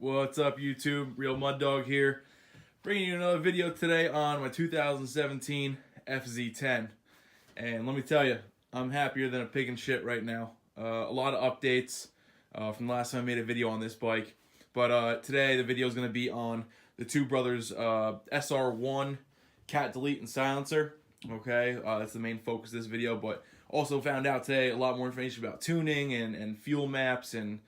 What's up, YouTube? Real Mud Dog here, bringing you another video today on my 2017 FZ-10. And let me tell you, I'm happier than a pig in shit right now. A lot of updates from the last time I made a video on this bike. But today the video is going to be on the Two Brothers SR1 cat delete and silencer. Okay, that's the main focus of this video. But also found out today a lot more information about tuning and fuel maps and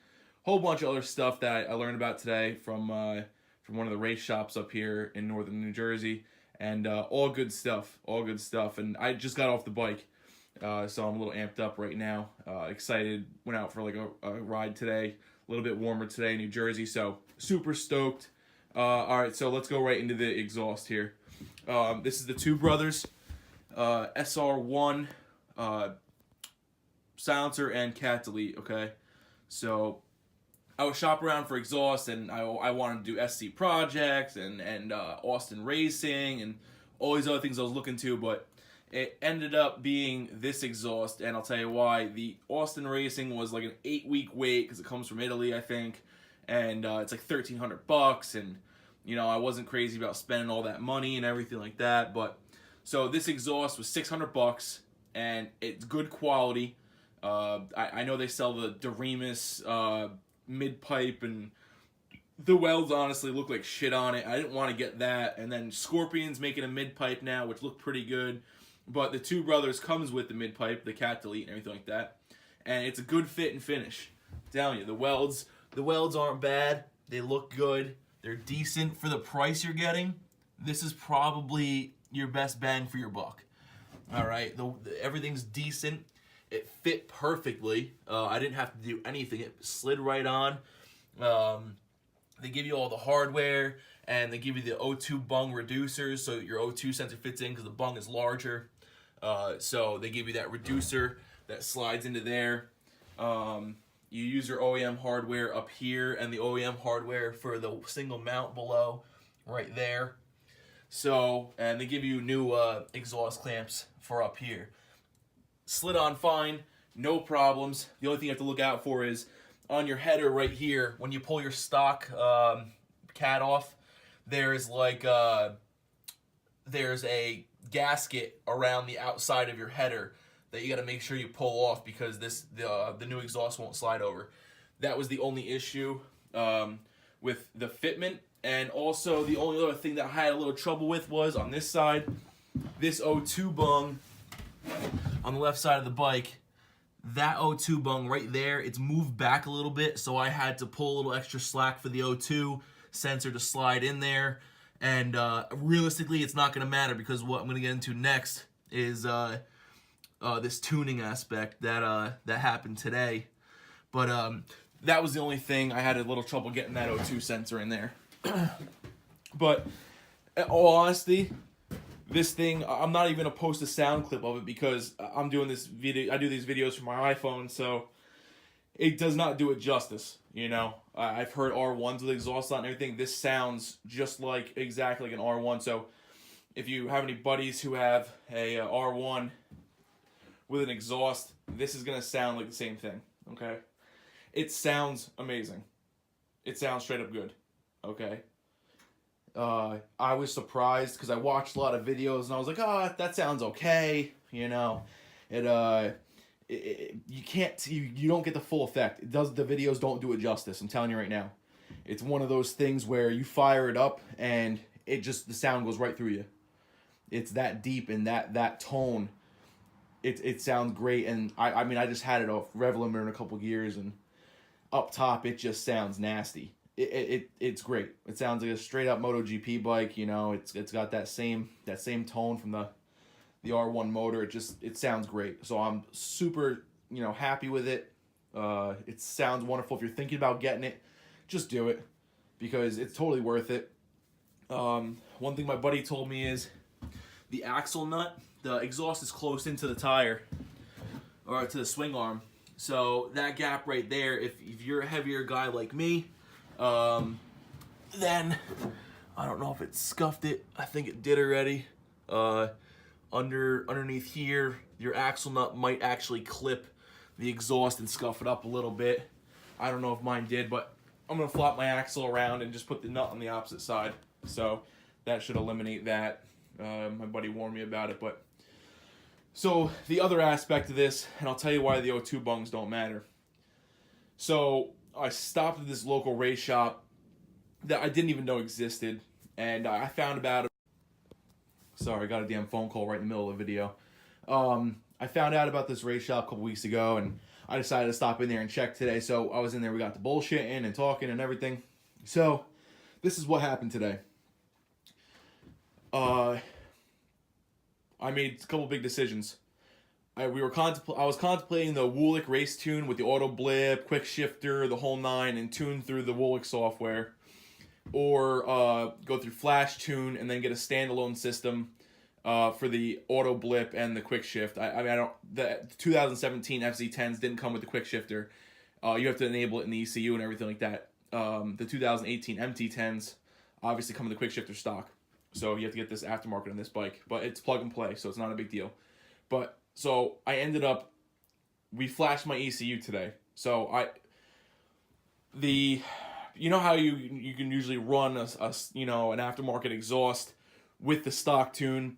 whole bunch of other stuff that I learned about today from one of the race shops up here in northern New Jersey, and all good stuff, And I just got off the bike, so I'm a little amped up right now. Excited. Went out for like a ride today. A little bit warmer today in New Jersey, so super stoked. All right, so let's go right into the exhaust here. This is the Two Brothers SR1 silencer and cat delete. Okay, so I was shopping around for exhaust, and I wanted to do SC Projects and Austin Racing and all these other things I was looking to, but it ended up being this exhaust, and I'll tell you why. The Austin Racing was like an 8-week wait because it comes from Italy, I think, and it's like $1,300, and you know I wasn't crazy about spending all that money and everything like that, but so this exhaust was $600, and it's good quality. I know they sell the Doremus mid-pipe, and the welds honestly look like shit on it. I didn't want to get that. And then Scorpion's making a mid-pipe now, which look pretty good. But the Two Brothers comes with the mid-pipe, the cat delete, and everything like that. And it's a good fit and finish. I'm telling you, the welds aren't bad. They look good. They're decent for the price you're getting. This is probably your best bang for your buck. All right, everything's decent. It fit perfectly. I didn't have to do anything. It slid right on. They give you all the hardware, and they give you the O2 bung reducers so your O2 sensor fits in because the bung is larger. So they give you that reducer that slides into there. You use your OEM hardware up here and the OEM hardware for the single mount below right there. So, and they give you new exhaust clamps for up here. Slid on fine, no problems. The only thing you have to look out for is on your header right here, when you pull your stock cat off, there's like there's a gasket around the outside of your header that you got to make sure you pull off because the new exhaust won't slide over. That was the only issue with the fitment, and also the only other thing that I had a little trouble with was on this side, this O2 bung on the left side of the bike. That O2 bung right there, it's moved back a little bit, so I had to pull a little extra slack for the O2 sensor to slide in there. And realistically, it's not going to matter because what I'm going to get into next is this tuning aspect that happened today. But that was the only thing. I had a little trouble getting that O2 sensor in there. But in all honesty, this thing, I'm not even going to post a sound clip of it because I'm doing this video. I do these videos from my iPhone, so it does not do it justice. You know, I've heard R1s with exhaust on and everything. This sounds just like exactly like an R1. So if you have any buddies who have a R1 with an exhaust, this is going to sound like the same thing. Okay, it sounds amazing. It sounds straight up good. Okay. I was surprised because I watched a lot of videos and I was like, oh, that sounds okay. You know, you can't, you don't get the full effect. The videos don't do it justice. I'm telling you right now. It's one of those things where you fire it up and the sound goes right through you. It's that deep and that tone. It sounds great. And I mean, I just had it off rev limiter in a couple gears, and up top, it just sounds nasty. It's great. It sounds like a straight up MotoGP bike. You know, it's got that same tone from the R1 motor. It sounds great. So I'm super happy with it. It sounds wonderful. If you're thinking about getting it, just do it because it's totally worth it. One thing my buddy told me is the axle nut, the exhaust is close into the tire or to the swing arm. So that gap right there, if you're a heavier guy like me, then I don't know if it scuffed it. I think it did already. Underneath here, your axle nut might actually clip the exhaust and scuff it up a little bit. I don't know if mine did, but I'm gonna flop my axle around and just put the nut on the opposite side. So that should eliminate that. My buddy warned me about it, but so the other aspect of this, and I'll tell you why the O2 bungs don't matter. So I stopped at this local race shop that I didn't even know existed, and I found about it. Sorry, I got a damn phone call right in the middle of the video. I found out about this race shop a couple weeks ago, and I decided to stop in there and check today. So I was in there, we got to bullshitting and talking and everything. So this is what happened today. I made a couple big decisions. I was contemplating the Woolick race tune with the auto blip, quick shifter, the whole nine, and tune through the Woolick software, or go through Flash Tune and then get a standalone system for the auto blip and the quick shift. The 2017 FZ-10s didn't come with the quick shifter. You have to enable it in the ECU and everything like that. The 2018 MT-10s obviously come with the quick shifter stock. So you have to get this aftermarket on this bike, but it's plug and play, so it's not a big deal. But so I ended up, we flashed my ECU today. So you know how you can usually run an aftermarket exhaust with the stock tune.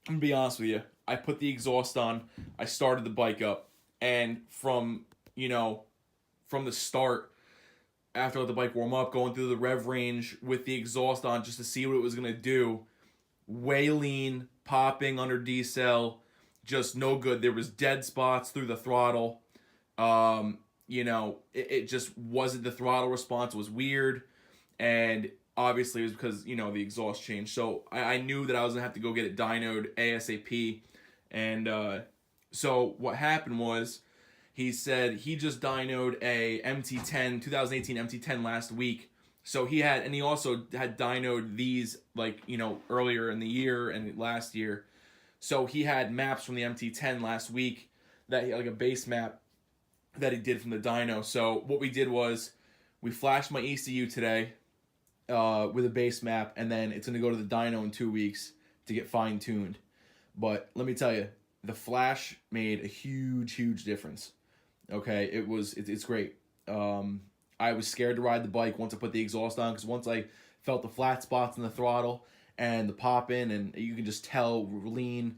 I'm gonna be honest with you. I put the exhaust on, I started the bike up, and from the start, after I let the bike warm up, going through the rev range with the exhaust on just to see what it was going to do, way lean, popping under decel, just no good. There was dead spots through the throttle. It just wasn't, the throttle response was weird, and obviously it was because, the exhaust changed. So I knew that I was going to have to go get it dynoed ASAP, and so what happened was, he said he just dynoed a MT-10, 2018 MT-10 last week. So he also had dynoed these earlier in the year and last year. So he had maps from the MT-10 last week, like a base map that he did from the dyno. So what we did was we flashed my ECU today with a base map, and then it's going to go to the dyno in 2 weeks to get fine tuned. But let me tell you, the flash made a huge difference. Okay, it's great. I was scared to ride the bike once I put the exhaust on, because once I felt the flat spots in the throttle and the pop in, and you can just tell lean,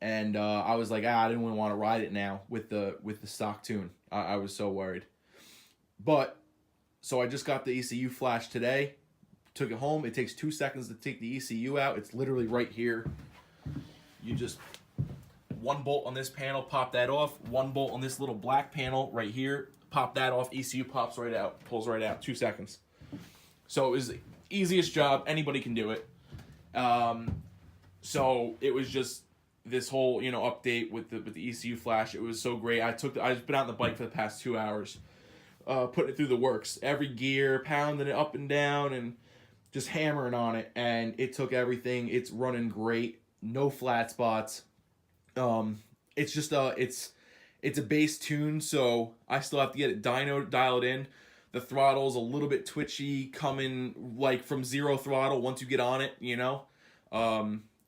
and I was like, I didn't want to ride it now with the stock tune. I was so worried. But so I just got the ECU flash today, took it home. It takes 2 seconds to take the ECU out. It's literally right here. You just, one bolt on this panel, pop that off. One bolt on this little black panel right here, pop that off. ECU pops right out, pulls right out. 2 seconds. So it was the easiest job. Anybody can do it. So it was just this whole update with the ECU flash. It was so great. I've been out on the bike for the past 2 hours, putting it through the works. Every gear, pounding it up and down, and just hammering on it. And it took everything. It's running great. No flat spots. It's just it's a bass tune, so I still have to get it dialed in. The throttle's a little bit twitchy, coming like from zero throttle once you get on it,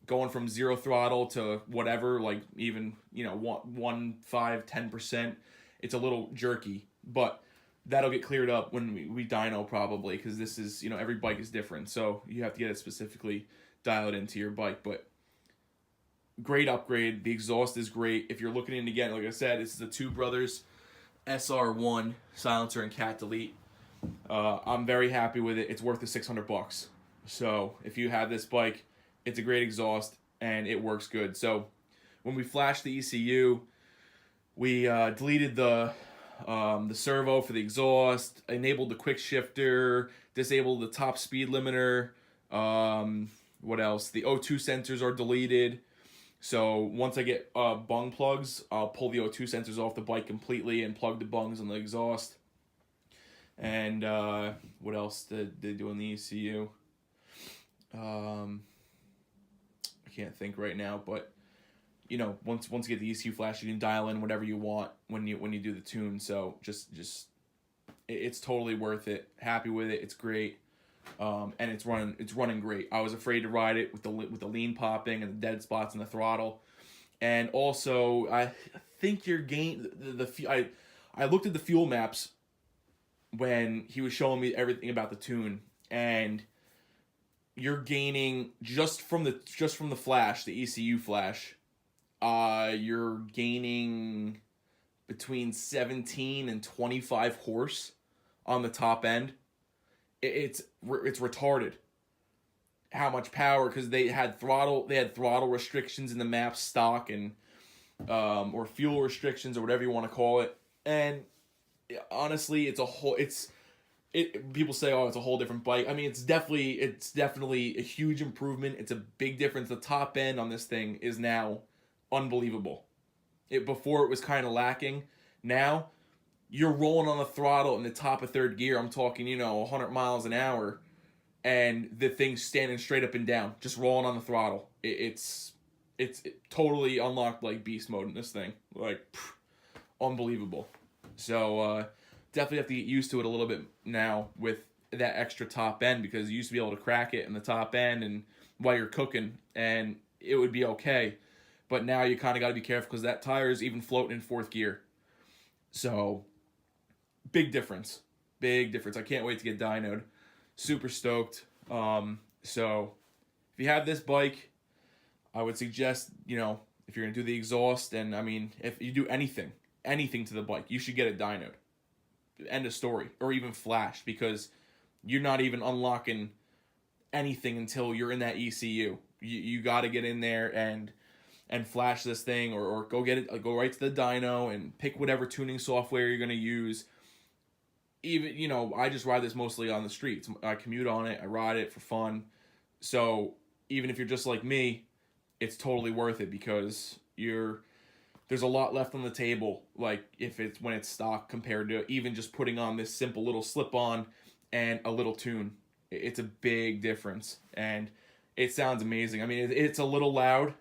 going from zero throttle to whatever, like even 1, 5, 10%. It's a little jerky, but that'll get cleared up when we dyno probably, because this is every bike is different, so you have to get it specifically dialed into your bike. But great upgrade. The exhaust is great. If you're looking into getting, like I said, this is the Two Brothers SR1 silencer and cat delete. I'm very happy with it. It's worth the $600. So if you have this bike, it's a great exhaust and it works good. So when we flashed the ECU, we deleted the servo for the exhaust, enabled the quick shifter, disabled the top speed limiter. What else? The O2 sensors are deleted. So once I get bung plugs, I'll pull the O2 sensors off the bike completely and plug the bungs on the exhaust. And what else did they do on the ECU? I can't think right now, but once you get the ECU flash, you can dial in whatever you want when you do the tune. So just it's totally worth it. Happy with it. It's great. And it's running great. I was afraid to ride it with the lean popping and the dead spots in the throttle, and also I think your gain I looked at the fuel maps, when he was showing me everything about the tune, and you're gaining just from the flash, the ECU flash, you're gaining between 17 and 25 horse on the top end. It's retarded how much power, because they had throttle restrictions in the map stock, and or fuel restrictions, or whatever you want to call it. And honestly, people say, oh, it's a whole different bike. I mean, it's definitely a huge improvement. It's a big difference. The top end on this thing is now unbelievable. Before it was kind of lacking. Now you're rolling on the throttle in the top of third gear. I'm talking, 100 miles an hour, and the thing's standing straight up and down, just rolling on the throttle. It's totally unlocked like beast mode in this thing. Like, unbelievable. So definitely have to get used to it a little bit now with that extra top end, because you used to be able to crack it in the top end and while you're cooking, and it would be okay. But now you kind of got to be careful, because that tire is even floating in fourth gear. So big difference. Big difference. I can't wait to get dynoed. Super stoked. So if you have this bike, I would suggest, if you're going to do the exhaust, and I mean, if you do anything to the bike, you should get it dynoed. End of story. Or even flashed, because you're not even unlocking anything until you're in that ECU. You got to get in there and flash this thing, or go go right to the dyno and pick whatever tuning software you're going to use. Even, I just ride this mostly on the streets. I commute on it. I ride it for fun. So even if you're just like me, it's totally worth it, because there's a lot left on the table, like when it's stock, compared to even just putting on this simple little slip-on and a little tune. It's a big difference, and it sounds amazing. I mean, it's a little loud.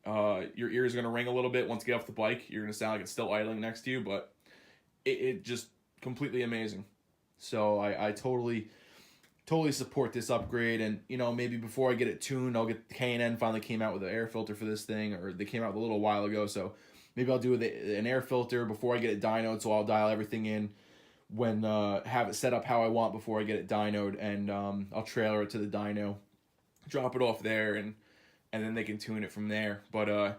Your ears are going to ring a little bit once you get off the bike. You're going to sound like it's still idling next to you, but it just completely amazing. So I totally support this upgrade. And maybe before I get it tuned, I'll get K&N finally came out with an air filter for this thing, or they came out a little while ago, so maybe I'll do an air filter before I get it dynoed, so I'll dial everything in when have it set up how I want before I get it dynoed, and I'll trailer it to the dyno, drop it off there, and then they can tune it from there. But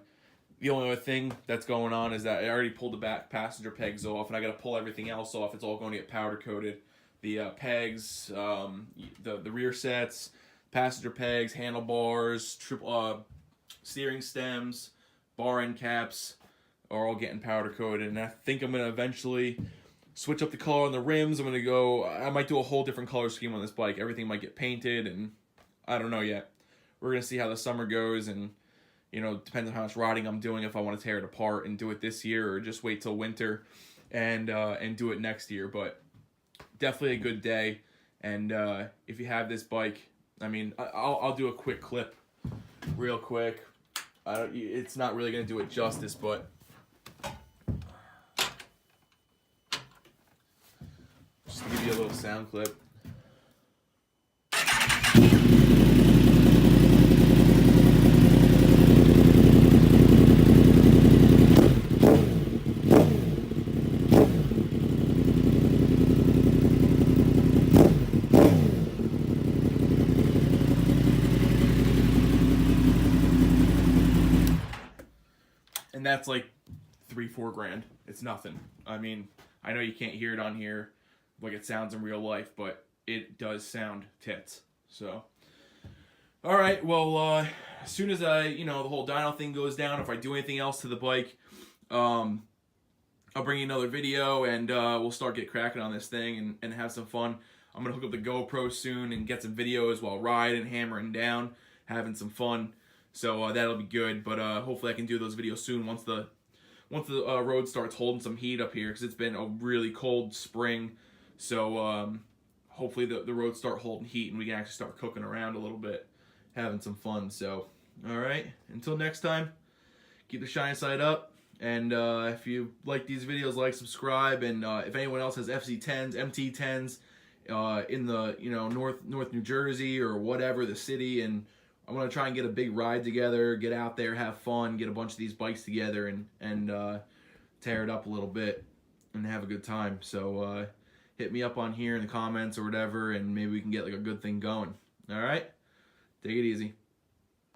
the only other thing that's going on is that I already pulled the back passenger pegs off, and I got to pull everything else off. It's all going to get powder coated. The pegs, the rear sets, passenger pegs, handlebars, steering stems, bar end caps are all getting powder coated. And I think I'm going to eventually switch up the color on the rims. I might do a whole different color scheme on this bike. Everything might get painted, and I don't know yet. We're going to see how the summer goes, and depends on how much riding I'm doing, if I want to tear it apart and do it this year, or just wait till winter and do it next year. But definitely a good day. And if you have this bike, I mean, I'll do a quick clip real quick. It's not really going to do it justice, but just to give you a little sound clip. And that's like $3-4 grand. It's nothing. I mean, I know you can't hear it on here like it sounds in real life, but it does sound tits. So, all right. Well, as soon as the whole dyno thing goes down, if I do anything else to the bike, I'll bring you another video, and we'll start get cracking on this thing and have some fun. I'm gonna hook up the GoPro soon and get some videos while riding, hammering down, having some fun. So that'll be good, but hopefully I can do those videos soon once the road starts holding some heat up here, because it's been a really cold spring. So hopefully the roads start holding heat and we can actually start cooking around a little bit, having some fun. So, all right, until next time, keep the shine side up. And if you like these videos, like, subscribe. And if anyone else has FZ-10s, MT-10s in the North New Jersey or whatever, the city, and I'm going to try and get a big ride together, get out there, have fun, get a bunch of these bikes together, and tear it up a little bit and have a good time. So hit hit me up on here in the comments or whatever, and maybe we can get like a good thing going. All right? Take it easy.